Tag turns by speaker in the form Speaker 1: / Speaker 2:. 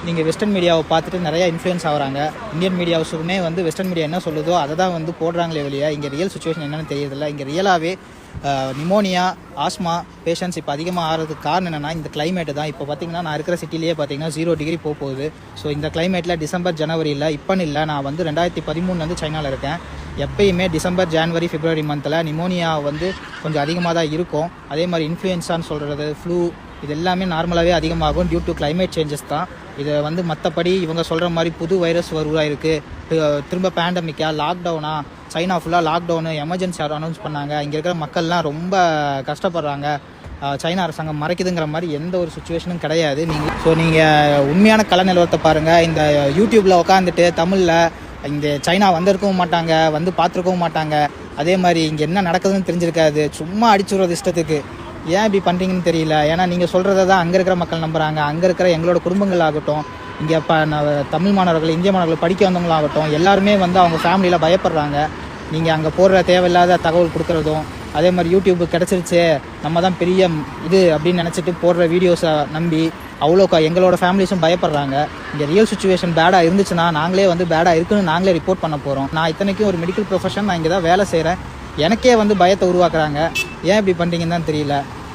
Speaker 1: நீங்கள் வெஸ்டர்ன் மீடியாவை பார்த்துட்டு நிறையா இன்ஃப்ளூயன்ஸ் ஆகிறாங்க. இந்தியன் மீடியாவுமே வந்து வெஸ்டர்ன் மீடியா என்ன சொல்லுதோ அதை தான் வந்து போடுறாங்களே வெளியே இங்கே ரியல் சுச்சுவேஷன் என்னென்னு தெரியறதில்ல. இங்கே ரியலாகவே நிமோனியா, ஆஸ்மா பேஷண்ட்ஸ் இப்போ அதிகமாக ஆகிறதுக்கு காரணம் என்னென்னா இந்த கிளைமேட்டு தான். இப்போ பார்த்தீங்கன்னா நான் இருக்கிற சிட்டிலேயே பார்த்தீங்கன்னா 0 டிகிரி போகுது. ஸோ இந்த கிளைமேட்டில் டிசம்பர் ஜனவரியில் இப்போன்னு இல்லை, நான் வந்து 2013 சைனாவில் இருக்கேன். எப்பயுமே டிசம்பர் ஜான்வரி பிப்ரவரி மந்தில் நிமோனியா வந்து கொஞ்சம் அதிகமாக தான் இருக்கும். அதே மாதிரி இன்ஃப்ளூயன்ஸான்னு சொல்கிறது, ஃப்ளூ, இது எல்லாமே நார்மலாகவே அதிகமாகும் டியூ டு கிளைமேட் சேஞ்சஸ் தான். இதை வந்து மற்றபடி இவங்க சொல்கிற மாதிரி புது வைரஸ் உருவாயிருக்கு, திரும்ப பேண்டமிக்கா, லாக்டவுனா, சைனா ஃபுல்லாக லாக்டவுனு, எமர்ஜென்சி அனௌன்ஸ் பண்ணாங்க. இங்கே இருக்கிற மக்கள்லாம் ரொம்ப கஷ்டப்படுறாங்க, சைனா அரசாங்கம் மறைக்குதுங்கிற மாதிரி எந்த ஒரு சுச்சுவேஷனும் கிடையாது. நீங்கள் உண்மையான கல நிலவரத்தை பாருங்கள். இந்த யூடியூப்பில் உட்காந்துட்டு தமிழில் இங்கே சைனா வந்திருக்கவும் மாட்டாங்க, வந்து பார்த்துருக்கவும் மாட்டாங்க. அதே மாதிரி இங்கே என்ன நடக்குதுன்னு தெரிஞ்சிருக்காது, சும்மா அடிச்சுடுறது இஷ்டத்துக்கு. ஏன் இப்படி பண்ணுறீங்கன்னு தெரியல. ஏன்னா நீங்கள் சொல்கிறத தான் அங்கே இருக்கிற மக்கள் நம்புகிறாங்க. அங்கே இருக்கிற எங்களோட குடும்பங்கள் ஆகட்டும், இங்கே தமிழ் மாணவர்கள், இந்திய மாணவர்கள் படிக்க வந்தவங்களாகட்டும், எல்லாருமே வந்து அவங்க ஃபேமிலியில் பயப்படுறாங்க. நீங்கள் அங்கே போடுற தேவையில்லாத தகவல் கொடுக்குறதும், அதே மாதிரி யூடியூப் கிடச்சிருச்சு நம்ம தான் பெரிய இது அப்படின்னு நினச்சிட்டு போடுற வீடியோஸை நம்பி எங்களோட ஃபேமிலிஸும் பயப்படுறாங்க. இங்கே ரியல் சுச்சுவேஷன் பேடாக இருந்துச்சுன்னா நாங்களே வந்து பேடாக இருக்குன்னு நாங்களே ரிப்போர்ட் பண்ண போகிறோம். நான் இத்தனைக்கும் ஒரு மெடிக்கல் ப்ரொஃபஷன், நான் இங்கே தான் வேலை செய்கிறேன். எனக்கே வந்து பயத்தை உருவாக்குறாங்க. ஏன் இப்படி பண்ணுறீங்கன்னு தான் தெரியல.